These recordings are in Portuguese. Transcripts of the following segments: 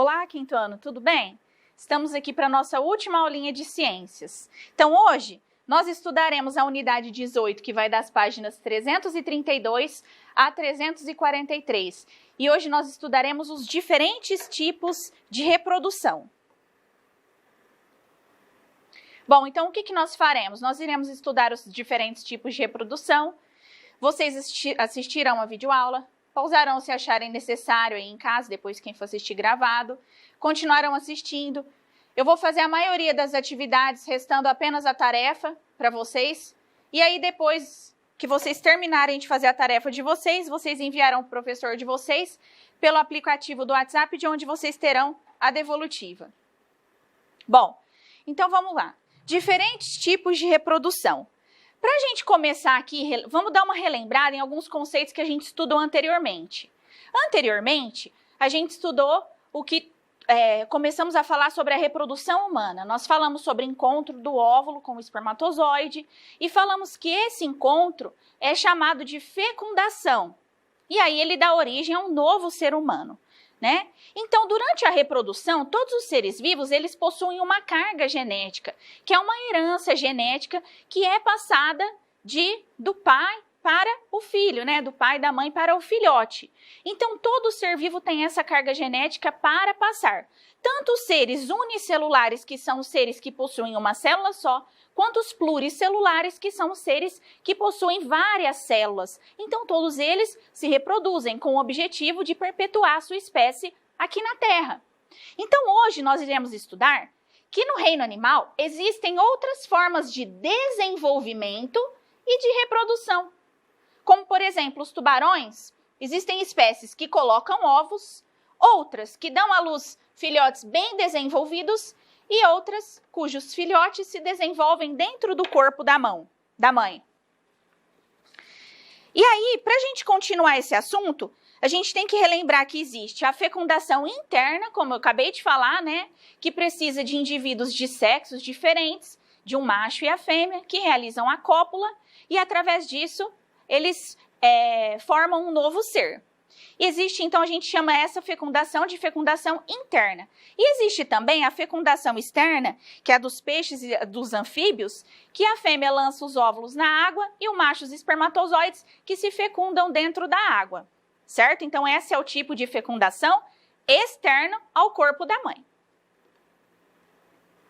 Olá, quinto ano, tudo bem? Estamos aqui para a nossa última aulinha de ciências. Então, hoje, nós estudaremos a unidade 18, que vai das páginas 332 a 343. E hoje nós estudaremos os diferentes tipos de reprodução. Bom, então o que nós faremos? Nós iremos estudar os diferentes tipos de reprodução. Vocês assistirão a videoaula, pausarão se acharem necessário aí em casa, depois quem for assistir gravado, continuarão assistindo. Eu vou fazer a maioria das atividades, restando apenas a tarefa para vocês. E aí depois que vocês terminarem de fazer a tarefa de vocês, vocês enviarão para o professor de vocês pelo aplicativo do WhatsApp, de onde vocês terão a devolutiva. Bom, então vamos lá. Diferentes tipos de reprodução. Para a gente começar aqui, vamos dar uma relembrada em alguns conceitos que a gente estudou anteriormente. Anteriormente, a gente estudou começamos a falar sobre a reprodução humana. Nós falamos sobre o encontro do óvulo com o espermatozoide e falamos que esse encontro é chamado de fecundação. E aí ele dá origem a um novo ser humano, né? Então, durante a reprodução, todos os seres vivos, eles possuem uma carga genética, que é uma herança genética que é passada do pai para o filho, né? Do pai e da mãe para o filhote. Então, todo ser vivo tem essa carga genética para passar. Tanto os seres unicelulares, que são os seres que possuem uma célula só, quanto os pluricelulares, que são os seres que possuem várias células. Então, todos eles se reproduzem com o objetivo de perpetuar a sua espécie aqui na Terra. Então, hoje nós iremos estudar que no reino animal existem outras formas de desenvolvimento e de reprodução. Como, por exemplo, os tubarões, existem espécies que colocam ovos, outras que dão à luz filhotes bem desenvolvidos e outras cujos filhotes se desenvolvem dentro do corpo da mãe. E aí, para a gente continuar esse assunto, a gente tem que relembrar que existe a fecundação interna, como eu acabei de falar, né? Que precisa de indivíduos de sexos diferentes, de um macho e a fêmea, que realizam a cópula e, através disso, eles formam um novo ser. Existe, então, a gente chama essa fecundação de fecundação interna. E existe também a fecundação externa, que é a dos peixes e dos anfíbios, que a fêmea lança os óvulos na água e o macho os espermatozoides que se fecundam dentro da água, certo? Então, esse é o tipo de fecundação externa ao corpo da mãe.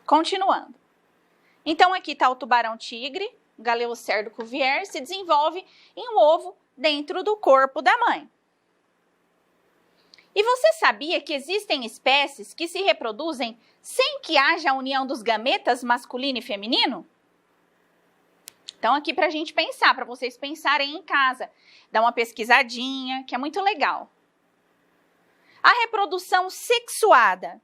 Continuando. Então, aqui está o tubarão-tigre, Galeocerdo cuvier, se desenvolve em um ovo dentro do corpo da mãe. E você sabia que existem espécies que se reproduzem sem que haja a união dos gametas masculino e feminino? Então, aqui para a gente pensar, para vocês pensarem em casa, dá uma pesquisadinha, que é muito legal. A reprodução sexuada.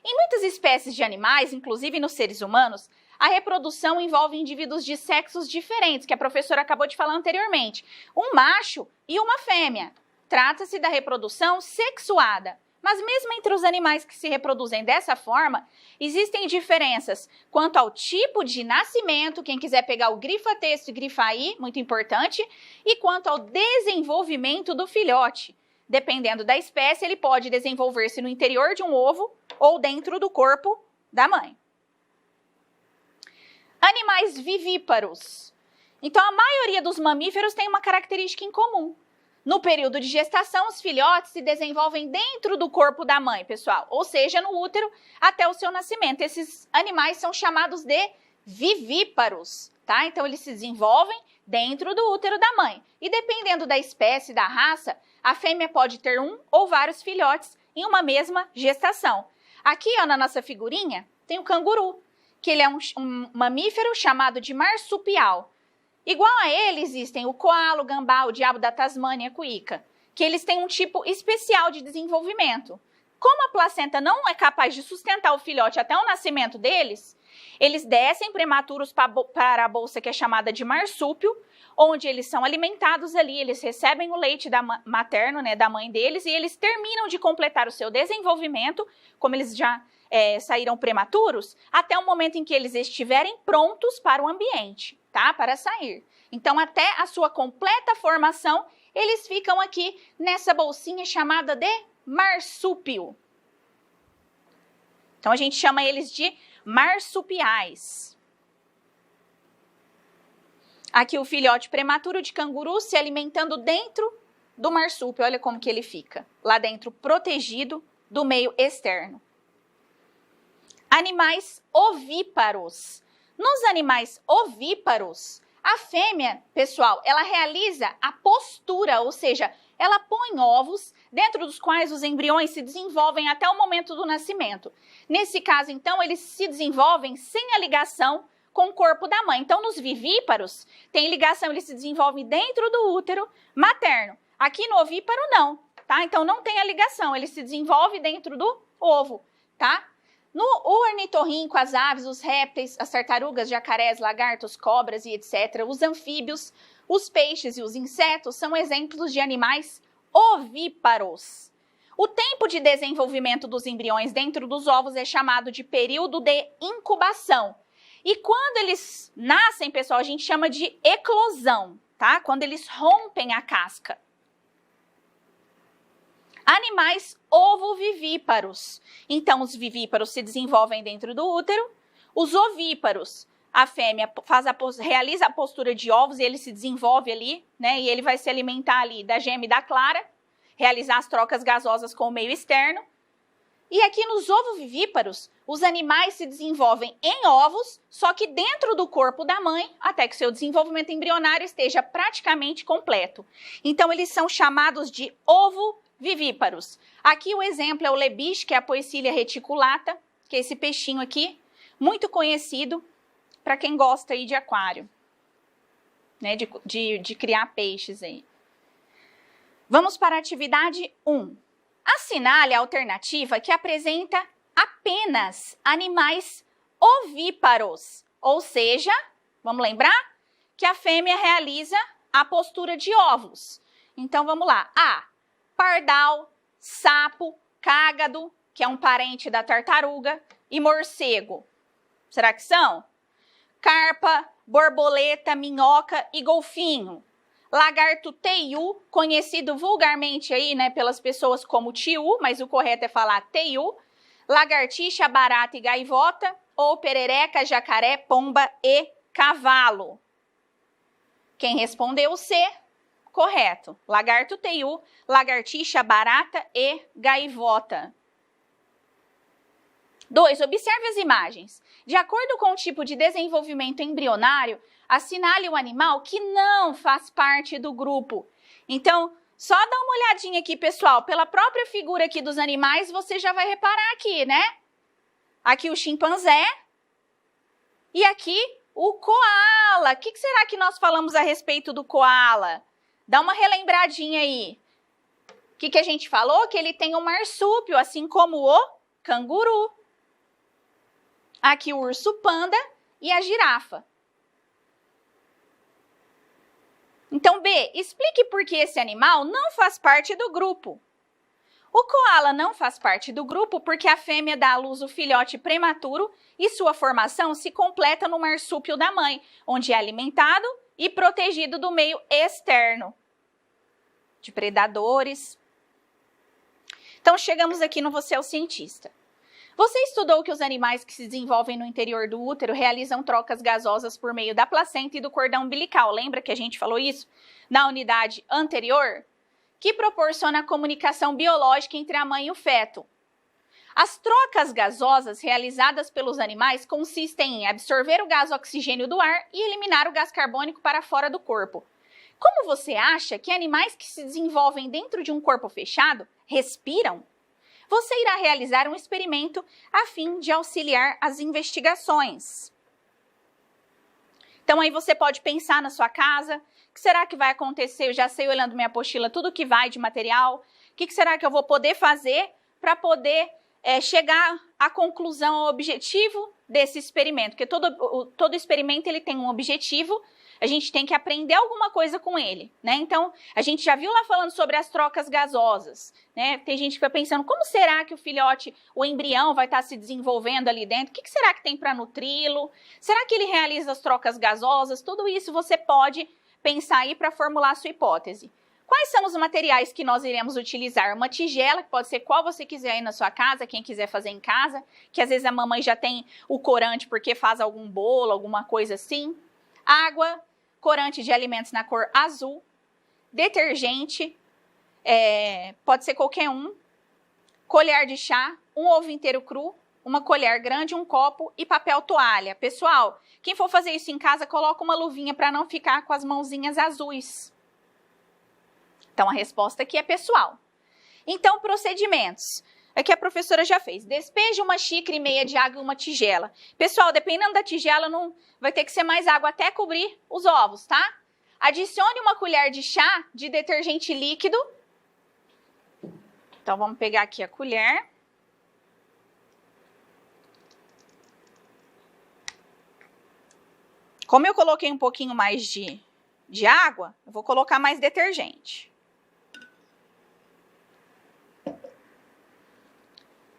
Em muitas espécies de animais, inclusive nos seres humanos, a reprodução envolve indivíduos de sexos diferentes, que a professora acabou de falar anteriormente. Um macho e uma fêmea. Trata-se da reprodução sexuada. Mas mesmo entre os animais que se reproduzem dessa forma, existem diferenças quanto ao tipo de nascimento, quem quiser pegar o grifa-texto e grifar I, muito importante, e quanto ao desenvolvimento do filhote. Dependendo da espécie, ele pode desenvolver-se no interior de um ovo ou dentro do corpo da mãe. Animais vivíparos. Então, a maioria dos mamíferos tem uma característica em comum. No período de gestação, os filhotes se desenvolvem dentro do corpo da mãe, pessoal, ou seja, no útero até o seu nascimento. Esses animais são chamados de vivíparos, tá? Então, eles se desenvolvem dentro do útero da mãe. E dependendo da espécie, da raça, a fêmea pode ter um ou vários filhotes em uma mesma gestação. Aqui, ó, na nossa figurinha, tem o canguru, que ele é um mamífero chamado de marsupial. Igual a ele existem o coala, o gambá, o diabo da Tasmânia, a cuíca, que eles têm um tipo especial de desenvolvimento. Como a placenta não é capaz de sustentar o filhote até o nascimento deles, eles descem prematuros para a bolsa que é chamada de marsúpio, onde eles são alimentados ali, eles recebem o leite materno, né, da mãe deles, e eles terminam de completar o seu desenvolvimento, como eles já saíram prematuros, até o momento em que eles estiverem prontos para o ambiente, tá? Para sair. Então, até a sua completa formação, eles ficam aqui nessa bolsinha chamada de marsúpio. Então, a gente chama eles de marsupiais. Aqui o filhote prematuro de canguru se alimentando dentro do marsúpio. Olha como que ele fica. Lá dentro, protegido do meio externo. Animais ovíparos. Nos animais ovíparos, a fêmea, pessoal, ela realiza a postura, ou seja, ela põe ovos dentro dos quais os embriões se desenvolvem até o momento do nascimento. Nesse caso, então, eles se desenvolvem sem a ligação com o corpo da mãe. Então, nos vivíparos, tem ligação, eles se desenvolvem dentro do útero materno. Aqui no ovíparo, não, tá? Então, não tem a ligação, ele se desenvolve dentro do ovo, tá? O ornitorrinco, as aves, os répteis, as tartarugas, jacarés, lagartos, cobras e etc., os anfíbios, os peixes e os insetos são exemplos de animais ovíparos. O tempo de desenvolvimento dos embriões dentro dos ovos é chamado de período de incubação. E quando eles nascem, pessoal, a gente chama de eclosão, tá? Quando eles rompem a casca. Animais ovovivíparos. Então, os vivíparos se desenvolvem dentro do útero. Os ovíparos, a fêmea realiza a postura de ovos e ele se desenvolve ali, né? E ele vai se alimentar ali da gema e da clara, realizar as trocas gasosas com o meio externo. E aqui nos ovovivíparos, os animais se desenvolvem em ovos, só que dentro do corpo da mãe, até que seu desenvolvimento embrionário esteja praticamente completo. Então, eles são chamados de ovovivíparos. Aqui o exemplo é o lebiche, que é a Poecilia reticulata, que é esse peixinho aqui, muito conhecido para quem gosta aí de aquário, né, de criar peixes aí. Vamos para a atividade 1. Assinale a alternativa que apresenta apenas animais ovíparos, ou seja, vamos lembrar que a fêmea realiza a postura de ovos. Então, vamos lá. A, pardal, sapo, cágado, que é um parente da tartaruga, e morcego. Será que são? Carpa, borboleta, minhoca e golfinho. Lagarto teiu, conhecido vulgarmente aí, né, pelas pessoas como tiu, mas o correto é falar teiu. Lagartixa, barata e gaivota, ou perereca, jacaré, pomba e cavalo. Quem respondeu C, correto. Lagarto teiu, lagartixa, barata e gaivota. 2. Observe as imagens. De acordo com o tipo de desenvolvimento embrionário, assinale o animal que não faz parte do grupo. Então, só dá uma olhadinha aqui, pessoal. Pela própria figura aqui dos animais, você já vai reparar aqui, né? Aqui o chimpanzé e aqui o coala. O que será que nós falamos a respeito do coala? Dá uma relembradinha aí. O que a gente falou? Que ele tem um marsúpio, assim como o canguru. Aqui o urso panda e a girafa. Então, B, explique por que esse animal não faz parte do grupo. O coala não faz parte do grupo porque a fêmea dá à luz o filhote prematuro e sua formação se completa no marsúpio da mãe, onde é alimentado e protegido do meio externo, de predadores. Então, chegamos aqui no Você é o Cientista. Você estudou que os animais que se desenvolvem no interior do útero realizam trocas gasosas por meio da placenta e do cordão umbilical. Lembra que a gente falou isso na unidade anterior? Que proporciona a comunicação biológica entre a mãe e o feto. As trocas gasosas realizadas pelos animais consistem em absorver o gás oxigênio do ar e eliminar o gás carbônico para fora do corpo. Como você acha que animais que se desenvolvem dentro de um corpo fechado respiram? Você irá realizar um experimento a fim de auxiliar as investigações. Então, aí você pode pensar na sua casa, o que será que vai acontecer? Eu já sei, olhando minha apostila, tudo que vai de material. O que será que eu vou poder fazer para poder chegar à conclusão, ao objetivo desse experimento? Porque todo experimento ele tem um objetivo. A gente tem que aprender alguma coisa com ele, né? Então, a gente já viu lá falando sobre as trocas gasosas, né? Tem gente que fica pensando, como será que o filhote, o embrião vai estar se desenvolvendo ali dentro? O que será que tem para nutri-lo? Será que ele realiza as trocas gasosas? Tudo isso você pode pensar aí para formular a sua hipótese. Quais são os materiais que nós iremos utilizar? Uma tigela, que pode ser qual você quiser aí na sua casa, quem quiser fazer em casa, que às vezes a mamãe já tem o corante porque faz algum bolo, alguma coisa assim. Água, corante de alimentos na cor azul, detergente, pode ser qualquer um, colher de chá, um ovo inteiro cru, uma colher grande, um copo e papel toalha. Pessoal, quem for fazer isso em casa, coloca uma luvinha para não ficar com as mãozinhas azuis. Então, a resposta aqui é pessoal. Então, procedimentos. Aqui a professora já fez. Despeje 1,5 xícaras de água em uma tigela. Pessoal, dependendo da tigela, não vai ter que ser mais água até cobrir os ovos, tá? Adicione 1 colher de chá de detergente líquido. Então, vamos pegar aqui a colher. Como eu coloquei um pouquinho mais de água, eu vou colocar mais detergente.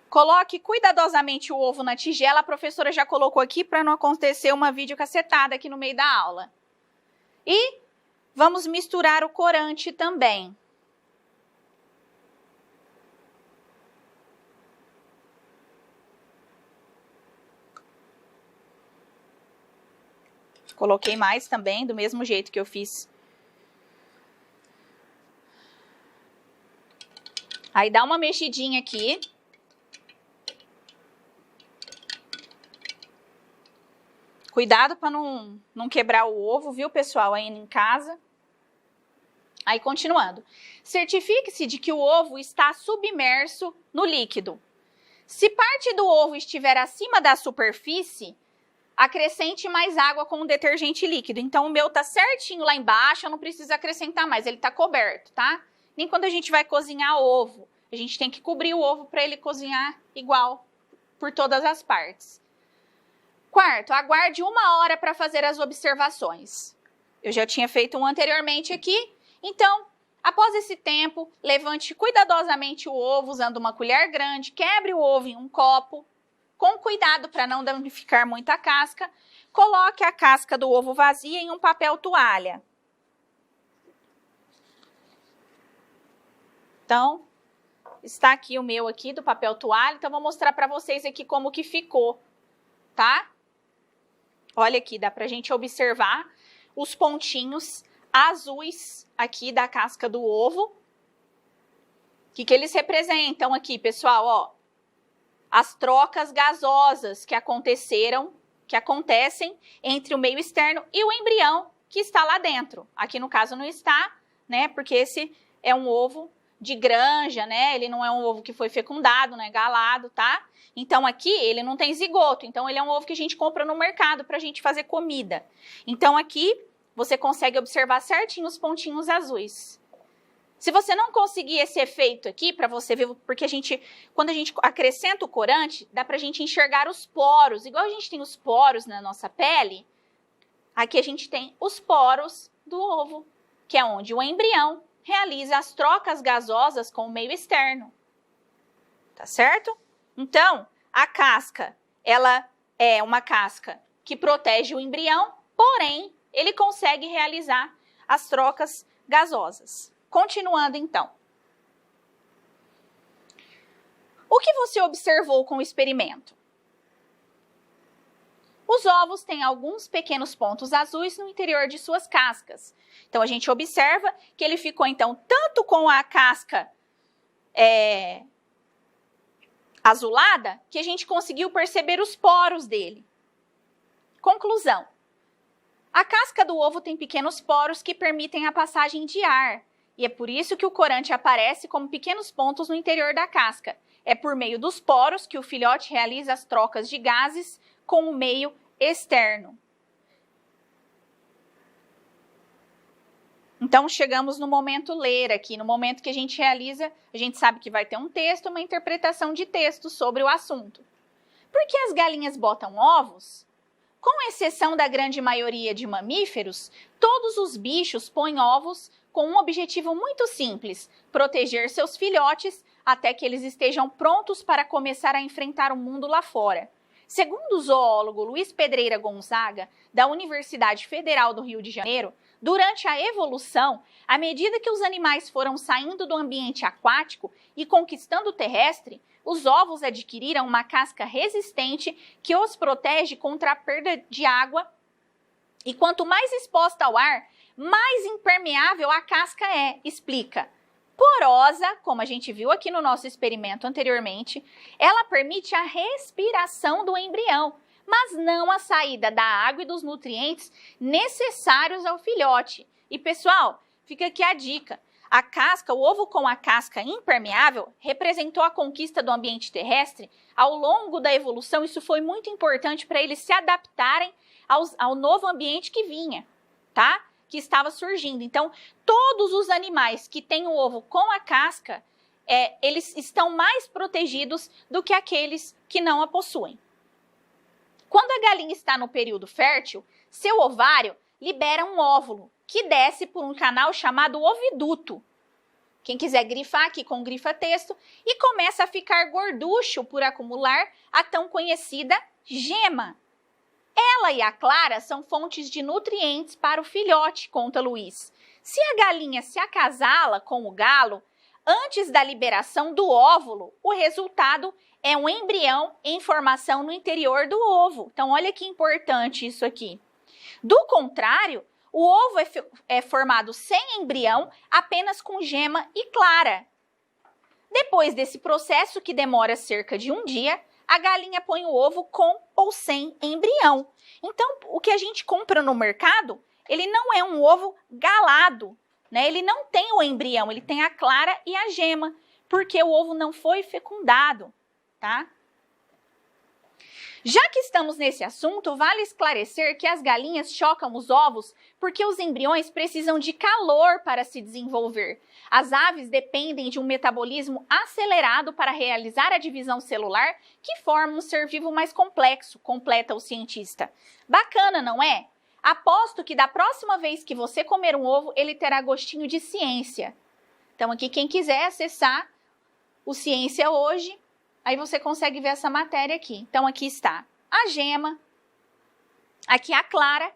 Coloque cuidadosamente o ovo na tigela. A professora já colocou aqui para não acontecer uma videocassetada aqui no meio da aula. E vamos misturar o corante também. Coloquei mais também, do mesmo jeito que eu fiz. Aí dá uma mexidinha aqui. Cuidado para não quebrar o ovo, viu, pessoal, aí em casa. Aí, continuando. Certifique-se de que o ovo está submerso no líquido. Se parte do ovo estiver acima da superfície, acrescente mais água com o detergente líquido. Então, o meu tá certinho lá embaixo, eu não preciso acrescentar mais, ele tá coberto, tá? Nem quando a gente vai cozinhar ovo, a gente tem que cobrir o ovo para ele cozinhar igual por todas as partes. Quarto, aguarde 1 hora para fazer as observações. Eu já tinha feito um anteriormente aqui, então, após esse tempo, levante cuidadosamente o ovo usando uma colher grande, quebre o ovo em um copo, com cuidado para não danificar muito a casca, coloque a casca do ovo vazia em um papel toalha. Então, está aqui o meu aqui do papel toalha, então vou mostrar para vocês aqui como que ficou, tá? Olha aqui, dá pra gente observar os pontinhos azuis aqui da casca do ovo. O que eles representam aqui, pessoal? Ó, as trocas gasosas que acontecem entre o meio externo e o embrião que está lá dentro. Aqui no caso não está, né? Porque esse é um ovo de granja, né? Ele não é um ovo que foi fecundado, né? Galado, tá? Então, aqui ele não tem zigoto. Então, ele é um ovo que a gente compra no mercado para a gente fazer comida. Então, aqui você consegue observar certinho os pontinhos azuis. Se você não conseguir esse efeito aqui, para você ver, porque quando a gente acrescenta o corante, dá para a gente enxergar os poros. Igual a gente tem os poros na nossa pele, aqui a gente tem os poros do ovo, que é onde o embrião realiza as trocas gasosas com o meio externo. Tá certo? Então, a casca, ela é uma casca que protege o embrião, porém, ele consegue realizar as trocas gasosas. Continuando, então. O que você observou com o experimento? Os ovos têm alguns pequenos pontos azuis no interior de suas cascas. Então, a gente observa que ele ficou, então, tanto com a casca azulada, que a gente conseguiu perceber os poros dele. Conclusão. A casca do ovo tem pequenos poros que permitem a passagem de ar. E é por isso que o corante aparece como pequenos pontos no interior da casca. É por meio dos poros que o filhote realiza as trocas de gases com o meio externo. Então, chegamos no momento ler aqui, no momento que a gente realiza, a gente sabe que vai ter um texto, uma interpretação de texto sobre o assunto. Por que as galinhas botam ovos? Com exceção da grande maioria de mamíferos, todos os bichos põem ovos com um objetivo muito simples: proteger seus filhotes até que eles estejam prontos para começar a enfrentar o mundo lá fora. Segundo o zoólogo Luiz Pedreira Gonzaga, da Universidade Federal do Rio de Janeiro, durante a evolução, à medida que os animais foram saindo do ambiente aquático e conquistando o terrestre, os ovos adquiriram uma casca resistente que os protege contra a perda de água. E quanto mais exposta ao ar, mais impermeável a casca é, explica. Porosa, como a gente viu aqui no nosso experimento anteriormente, ela permite a respiração do embrião, mas não a saída da água e dos nutrientes necessários ao filhote. E pessoal, fica aqui a dica. A casca, o ovo com a casca impermeável, representou a conquista do ambiente terrestre. Ao longo da evolução, isso foi muito importante para eles se adaptarem ao novo ambiente que vinha, tá? Que estava surgindo. Então, todos os animais que têm o ovo com a casca, eles estão mais protegidos do que aqueles que não a possuem. Quando a galinha está no período fértil, seu ovário libera um óvulo, que desce por um canal chamado oviduto. Quem quiser grifar aqui com grifa-texto, e começa a ficar gorducho por acumular a tão conhecida gema. Ela e a clara são fontes de nutrientes para o filhote, conta Luiz. Se a galinha se acasala com o galo, antes da liberação do óvulo, o resultado é um embrião em formação no interior do ovo. Então, olha que importante isso aqui. Do contrário, o ovo é formado sem embrião, apenas com gema e clara. Depois desse processo, que demora cerca de um dia, a galinha põe o ovo com ou sem embrião. Então, o que a gente compra no mercado, ele não é um ovo galado, né? Ele não tem o embrião, ele tem a clara e a gema, porque o ovo não foi fecundado, tá? Já que estamos nesse assunto, vale esclarecer que as galinhas chocam os ovos porque os embriões precisam de calor para se desenvolver. As aves dependem de um metabolismo acelerado para realizar a divisão celular, que forma um ser vivo mais complexo, completa o cientista. Bacana, não é? Aposto que da próxima vez que você comer um ovo, ele terá gostinho de ciência. Então aqui, quem quiser acessar o Ciência Hoje, aí você consegue ver essa matéria aqui. Então, aqui está a gema, aqui a clara,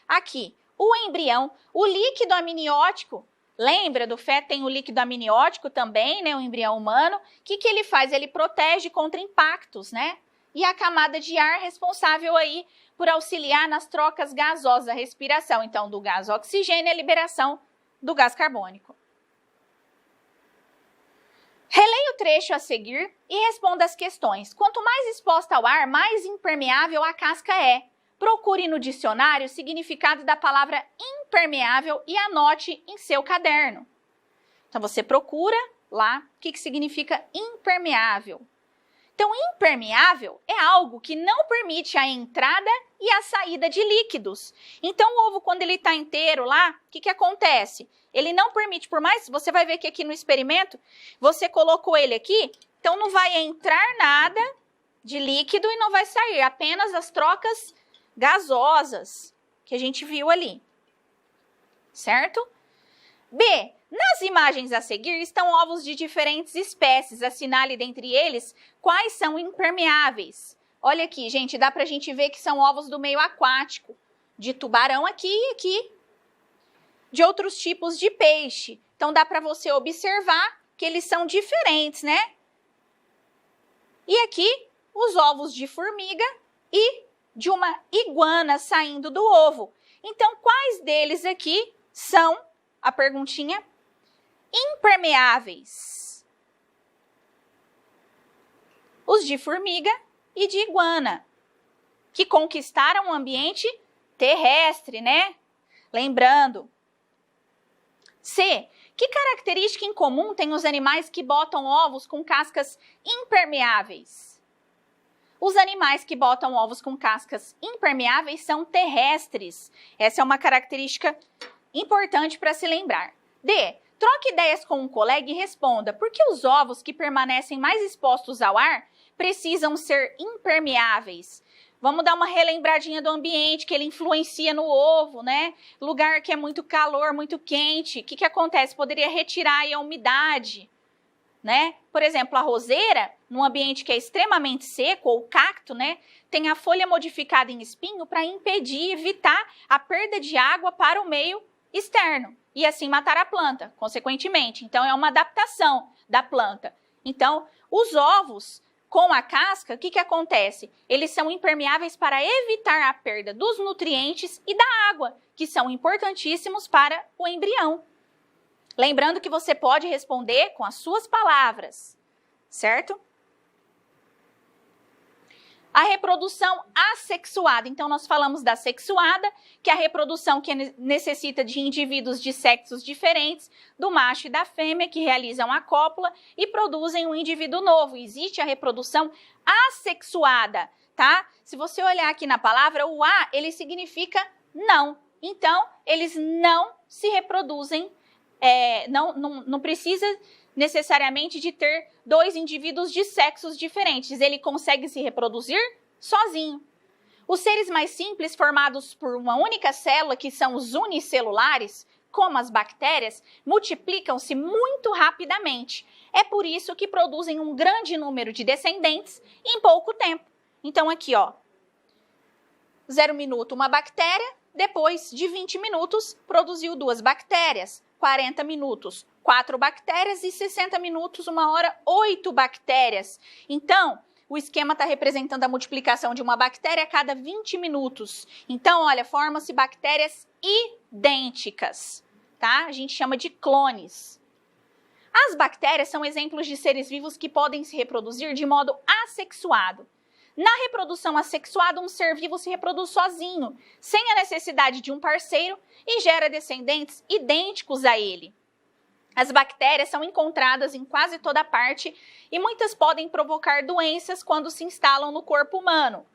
aqui o embrião, o líquido amniótico. Lembra do feto tem o líquido amniótico também, né? O embrião humano. O que ele faz? Ele protege contra impactos, né? E a camada de ar responsável aí por auxiliar nas trocas gasosas, a respiração, então, do gás oxigênio e a liberação do gás carbônico. Releia o trecho a seguir e responda as questões. Quanto mais exposta ao ar, mais impermeável a casca é. Procure no dicionário o significado da palavra impermeável e anote em seu caderno. Então, você procura lá o que significa impermeável. Então, impermeável é algo que não permite a entrada e a saída de líquidos. Então, o ovo, quando ele está inteiro lá, o que acontece? Ele não permite, por mais, você vai ver que aqui no experimento, você colocou ele aqui, então não vai entrar nada de líquido e não vai sair, apenas as trocas gasosas que a gente viu ali, certo? B. Nas imagens a seguir estão ovos de diferentes espécies, assinale dentre eles quais são impermeáveis. Olha aqui, gente, dá pra gente ver que são ovos do meio aquático, de tubarão aqui e aqui, de outros tipos de peixe. Então, dá para você observar que eles são diferentes, né? E aqui, os ovos de formiga e de uma iguana saindo do ovo. Então, quais deles aqui são, a perguntinha, impermeáveis? Os de formiga e de iguana, que conquistaram o ambiente terrestre, né? Lembrando. C. Que característica em comum tem os animais que botam ovos com cascas impermeáveis? Os animais que botam ovos com cascas impermeáveis são terrestres. Essa é uma característica importante para se lembrar. D. Troque ideias com um colega e responda por que os ovos que permanecem mais expostos ao ar precisam ser impermeáveis. Vamos dar uma relembradinha do ambiente que ele influencia no ovo, né? Lugar que é muito calor, muito quente. O que acontece? Poderia retirar aí a umidade, né? Por exemplo, a roseira, num ambiente que é extremamente seco, ou cacto, né? Tem a folha modificada em espinho para impedir e evitar a perda de água para o meio externo e assim matar a planta, consequentemente. Então, é uma adaptação da planta. Então, os ovos com a casca, o que acontece? Eles são impermeáveis para evitar a perda dos nutrientes e da água, que são importantíssimos para o embrião. Lembrando que você pode responder com as suas palavras, certo? A reprodução assexuada. Então, nós falamos da sexuada, que é a reprodução que necessita de indivíduos de sexos diferentes, do macho e da fêmea, que realizam a cópula e produzem um indivíduo novo. Existe a reprodução assexuada, tá? Se você olhar aqui na palavra, o A, ele significa não. Então, eles não se reproduzem, não precisa necessariamente de ter dois indivíduos de sexos diferentes. Ele consegue se reproduzir sozinho. Os seres mais simples, formados por uma única célula, que são os unicelulares, como as bactérias, multiplicam-se muito rapidamente. É por isso que produzem um grande número de descendentes em pouco tempo. Então aqui, ó, 0 minuto uma bactéria, depois de 20 minutos produziu 2 bactérias, 40 minutos 4 bactérias e 60 minutos, 1 hora, 8 bactérias. Então, o esquema está representando a multiplicação de uma bactéria a cada 20 minutos. Então, olha, formam-se bactérias idênticas, tá? A gente chama de clones. As bactérias são exemplos de seres vivos que podem se reproduzir de modo assexuado. Na reprodução assexuada, um ser vivo se reproduz sozinho, sem a necessidade de um parceiro e gera descendentes idênticos a ele. As bactérias são encontradas em quase toda parte e muitas podem provocar doenças quando se instalam no corpo humano.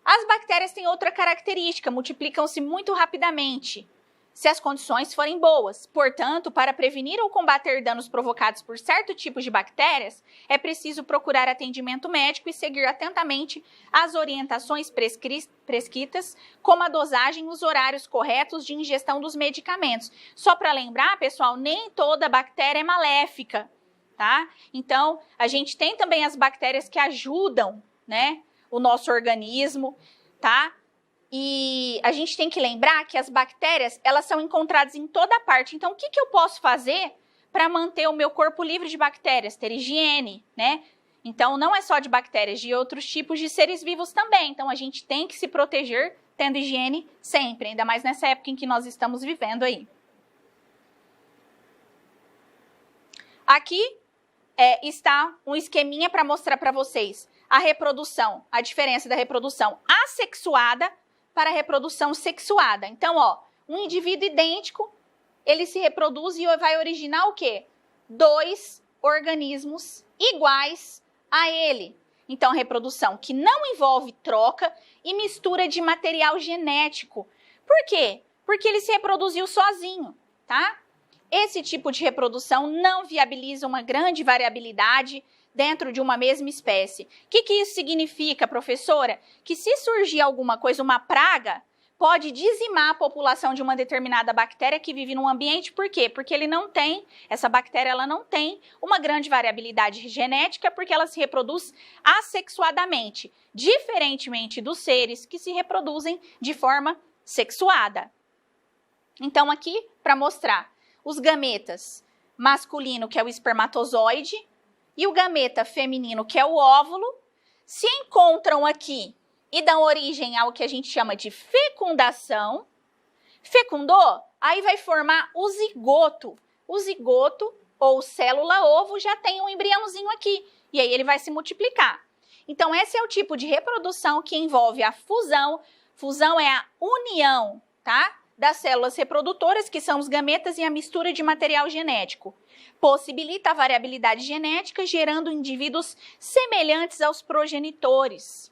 As bactérias têm outra característica, multiplicam-se muito rapidamente, se as condições forem boas. Portanto, para prevenir ou combater danos provocados por certo tipo de bactérias, é preciso procurar atendimento médico e seguir atentamente as orientações prescritas, como a dosagem e os horários corretos de ingestão dos medicamentos. Só para lembrar, pessoal, nem toda bactéria é maléfica, tá? Então, a gente tem também as bactérias que ajudam, né, o nosso organismo, tá? E a gente tem que lembrar que as bactérias, elas são encontradas em toda parte. Então, o que eu posso fazer para manter o meu corpo livre de bactérias? Ter higiene, né? Então, não é só de bactérias, de outros tipos de seres vivos também. Então, a gente tem que se proteger tendo higiene sempre, ainda mais nessa época em que nós estamos vivendo aí. Aqui está um esqueminha para mostrar para vocês a reprodução, a diferença da reprodução assexuada para a reprodução sexuada. Então, ó, um indivíduo idêntico, ele se reproduz e vai originar o quê? 2 organismos iguais a ele. Então, reprodução que não envolve troca e mistura de material genético. Por quê? Porque ele se reproduziu sozinho, tá? Esse tipo de reprodução não viabiliza uma grande variabilidade dentro de uma mesma espécie. O que isso significa, professora? Que se surgir alguma coisa, uma praga, pode dizimar a população de uma determinada bactéria que vive num ambiente. Por quê? Porque essa bactéria ela não tem uma grande variabilidade genética, porque ela se reproduz assexuadamente, diferentemente dos seres que se reproduzem de forma sexuada. Então, aqui, para mostrar, os gametas masculino, que é o espermatozoide, e o gameta feminino, que é o óvulo, se encontram aqui e dão origem ao que a gente chama de fecundação. Fecundou, aí vai formar o zigoto. O zigoto, ou célula-ovo, já tem um embriãozinho aqui, e aí ele vai se multiplicar. Então, esse é o tipo de reprodução que envolve a fusão. Fusão é a união, tá? Das células reprodutoras, que são os gametas, e a mistura de material genético. Possibilita a variabilidade genética, gerando indivíduos semelhantes aos progenitores.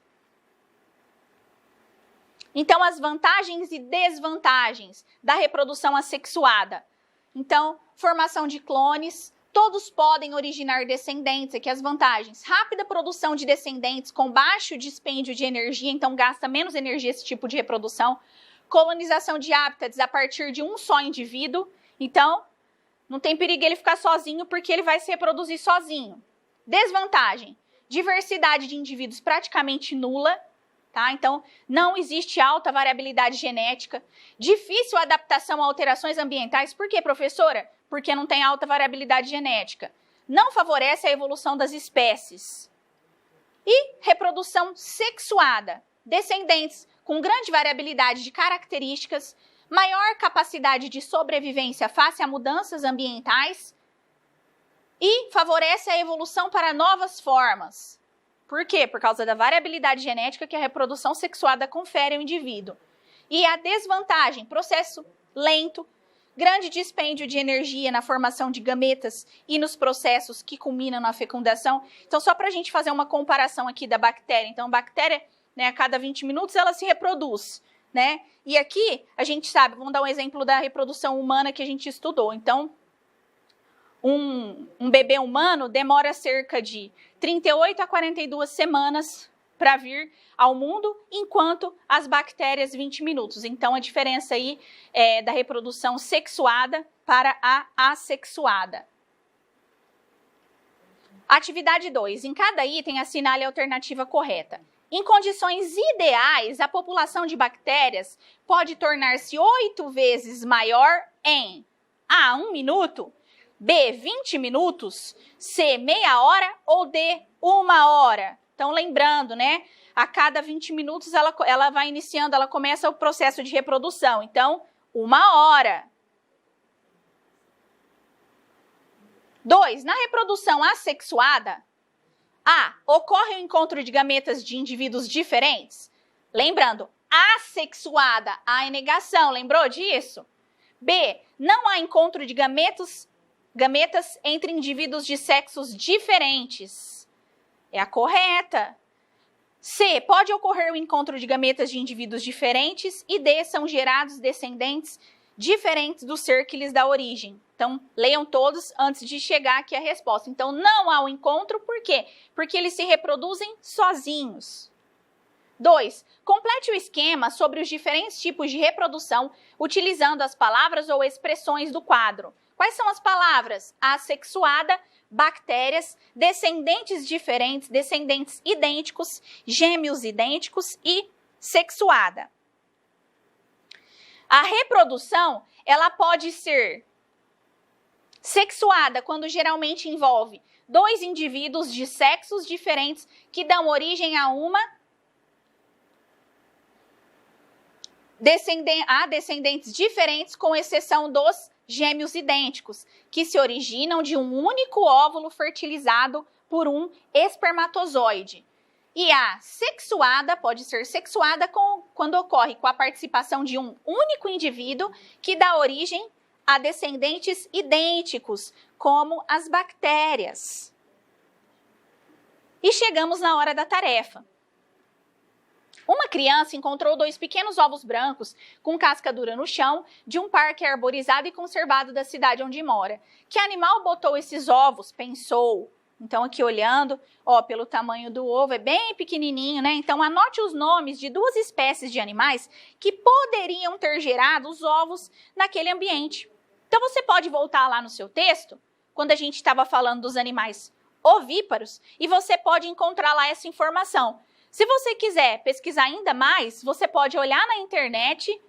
Então, as vantagens e desvantagens da reprodução assexuada. Então, formação de clones, todos podem originar descendentes. Aqui as vantagens: rápida produção de descendentes com baixo dispêndio de energia, então gasta menos energia esse tipo de reprodução. Colonização de hábitats a partir de um só indivíduo. Então, Não tem perigo ele ficar sozinho porque ele vai se reproduzir sozinho. Desvantagem: diversidade de indivíduos praticamente nula, tá? Então, não existe alta variabilidade genética. Difícil adaptação a alterações ambientais. Por quê, professora? Porque não tem alta variabilidade genética. Não favorece a evolução das espécies. E reprodução sexuada. Descendentes com grande variabilidade de características, maior capacidade de sobrevivência face a mudanças ambientais e favorece a evolução para novas formas. Por quê? Por causa da variabilidade genética que a reprodução sexuada confere ao indivíduo. E a desvantagem: processo lento, grande dispêndio de energia na formação de gametas e nos processos que culminam na fecundação. Então, só para a gente fazer uma comparação aqui da bactéria. Então, a bactéria, né, a cada 20 minutos ela se reproduz, né? E aqui a gente sabe, vamos dar um exemplo da reprodução humana que a gente estudou. Então, um bebê humano demora cerca de 38 a 42 semanas para vir ao mundo, enquanto as bactérias 20 minutos. Então, a diferença aí é da reprodução sexuada para a assexuada. Atividade 2. Em cada item, assinale a alternativa correta. Em condições ideais, a população de bactérias pode tornar-se 8 vezes maior em A, 1 minuto, B, 20 minutos, C, meia hora ou D, 1 hora. Então, lembrando, né? A cada 20 minutos ela vai iniciando, ela começa o processo de reprodução. Então, 1 hora. 2. Na reprodução assexuada, A, ocorre o encontro de gametas de indivíduos diferentes. Lembrando, assexuada, A é negação, lembrou disso? B, não há encontro de gametas entre indivíduos de sexos diferentes. É a correta. C, pode ocorrer o encontro de gametas de indivíduos diferentes. E D, são gerados descendentes diferentes do ser que lhes dá origem. Então, leiam todos antes de chegar aqui a resposta. Então, não há o encontro, por quê? Porque eles se reproduzem sozinhos. 2. Complete o esquema sobre os diferentes tipos de reprodução utilizando as palavras ou expressões do quadro. Quais são as palavras? Assexuada, bactérias, descendentes diferentes, descendentes idênticos, gêmeos idênticos e sexuada. A reprodução, ela pode ser sexuada quando geralmente envolve 2 indivíduos de sexos diferentes que dão origem a descendentes diferentes, com exceção dos gêmeos idênticos, que se originam de um único óvulo fertilizado por um espermatozoide. E a sexuada pode ser sexuada quando ocorre com a participação de um único indivíduo que dá origem a descendentes idênticos, como as bactérias. E chegamos na hora da tarefa. Uma criança encontrou 2 pequenos ovos brancos com casca dura no chão de um parque arborizado e conservado da cidade onde mora. Que animal botou esses ovos? Pensou. Então, aqui olhando, ó, pelo tamanho do ovo, é bem pequenininho, né? Então, anote os nomes de 2 espécies de animais que poderiam ter gerado os ovos naquele ambiente. Então, você pode voltar lá no seu texto, quando a gente estava falando dos animais ovíparos, e você pode encontrar lá essa informação. Se você quiser pesquisar ainda mais, você pode olhar na internet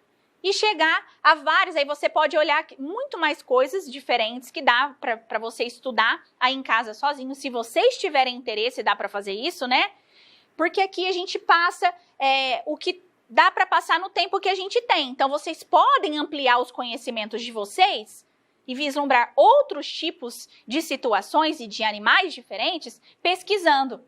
e chegar a vários. Aí você pode olhar muito mais coisas diferentes que dá para você estudar aí em casa sozinho. Se vocês tiverem interesse, dá para fazer isso, né? Porque aqui a gente passa o que dá para passar no tempo que a gente tem. Então, vocês podem ampliar os conhecimentos de vocês e vislumbrar outros tipos de situações e de animais diferentes pesquisando.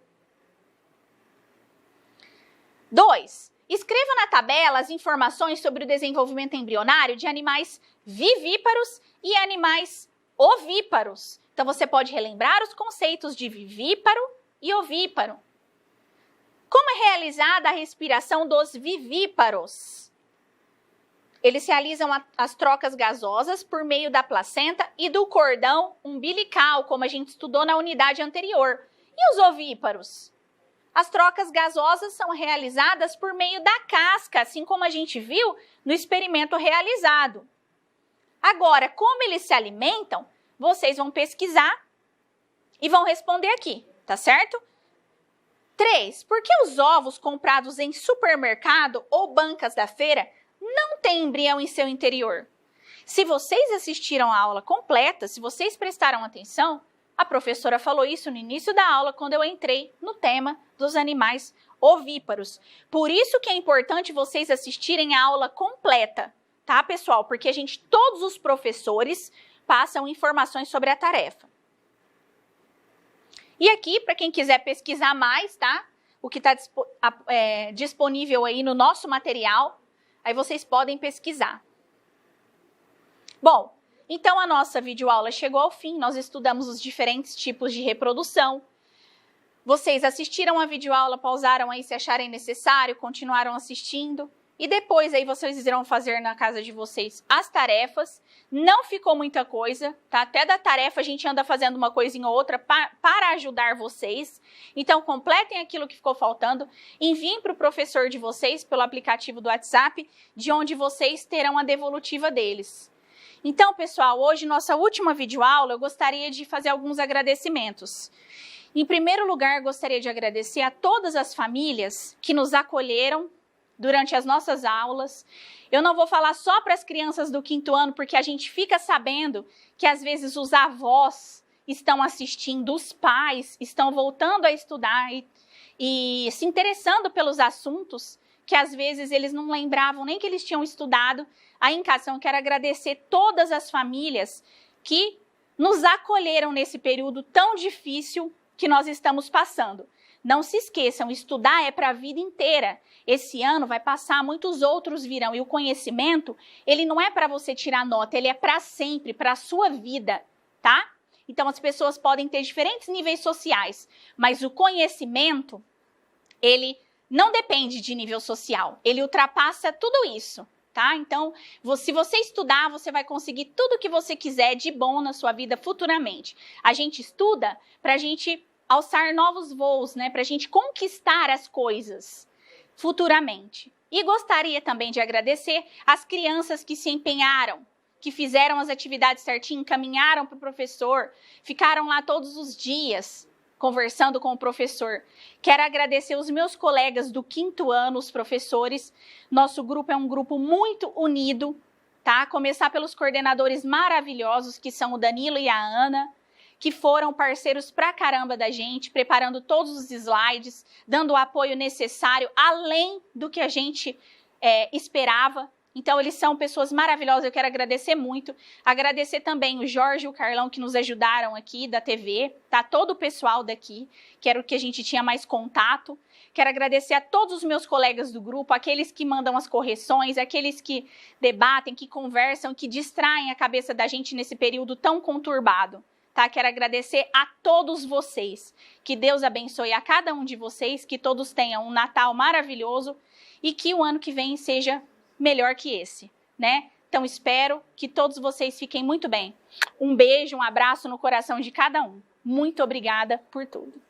2. Escreva na tabela as informações sobre o desenvolvimento embrionário de animais vivíparos e animais ovíparos. Então, você pode relembrar os conceitos de vivíparo e ovíparo. Como é realizada a respiração dos vivíparos? Eles realizam as trocas gasosas por meio da placenta e do cordão umbilical, como a gente estudou na unidade anterior. E os ovíparos? As trocas gasosas são realizadas por meio da casca, assim como a gente viu no experimento realizado. Agora, como eles se alimentam? vocês vão pesquisar e vão responder aqui, tá certo? 3. Por que os ovos comprados em supermercado ou bancas da feira não têm embrião em seu interior? Se vocês assistiram a aula completa, se vocês prestaram atenção, a professora falou isso no início da aula, quando eu entrei no tema dos animais ovíparos. Por isso que é importante vocês assistirem a aula completa, tá, pessoal? Porque todos os professores passam informações sobre a tarefa. E aqui, para quem quiser pesquisar mais, tá? O que está disponível aí no nosso material, aí vocês podem pesquisar. Bom, então a nossa videoaula chegou ao fim, nós estudamos os diferentes tipos de reprodução. Vocês assistiram a videoaula, pausaram aí se acharem necessário, continuaram assistindo. E depois aí vocês irão fazer na casa de vocês as tarefas. Não ficou muita coisa, tá? Até da tarefa a gente anda fazendo uma coisinha ou outra para ajudar vocês. Então completem aquilo que ficou faltando. Enviem para o professor de vocês pelo aplicativo do WhatsApp, de onde vocês terão a devolutiva deles. Então, pessoal, hoje, nossa última videoaula, eu gostaria de fazer alguns agradecimentos. Em primeiro lugar, gostaria de agradecer a todas as famílias que nos acolheram durante as nossas aulas. Eu não vou falar só para as crianças do 5º ano, porque a gente fica sabendo que às vezes os avós estão assistindo, os pais estão voltando a estudar e se interessando pelos assuntos que às vezes eles não lembravam nem que eles tinham estudado aí em casa. Então, eu quero agradecer todas as famílias que nos acolheram nesse período tão difícil que nós estamos passando. Não se esqueçam, estudar é para a vida inteira. Esse ano vai passar, muitos outros virão. E o conhecimento, ele não é para você tirar nota, ele é para sempre, para a sua vida, tá? Então, as pessoas podem ter diferentes níveis sociais, mas o conhecimento, ele não depende de nível social. Ele ultrapassa tudo isso, tá? Então, se você estudar, você vai conseguir tudo que você quiser de bom na sua vida futuramente. A gente estuda para a gente alçar novos voos, né? Para a gente conquistar as coisas futuramente. E gostaria também de agradecer as crianças que se empenharam, que fizeram as atividades certinho, encaminharam para o professor, ficaram lá todos os dias conversando com o professor. Quero agradecer os meus colegas do 5º ano, os professores. Nosso grupo é um grupo muito unido, tá? Começar pelos coordenadores maravilhosos, que são o Danilo e a Ana, que foram parceiros pra caramba da gente, preparando todos os slides, dando o apoio necessário, além do que a gente esperava. Então, eles são pessoas maravilhosas, eu quero agradecer muito. Agradecer também o Jorge e o Carlão, que nos ajudaram aqui da TV, tá? Todo o pessoal daqui, que era o que a gente tinha mais contato. Quero agradecer a todos os meus colegas do grupo, aqueles que mandam as correções, aqueles que debatem, que conversam, que distraem a cabeça da gente nesse período tão conturbado. Tá? Quero agradecer a todos vocês. Que Deus abençoe a cada um de vocês, que todos tenham um Natal maravilhoso e que o ano que vem seja melhor que esse, né? Então, espero que todos vocês fiquem muito bem. Um beijo, um abraço no coração de cada um. Muito obrigada por tudo.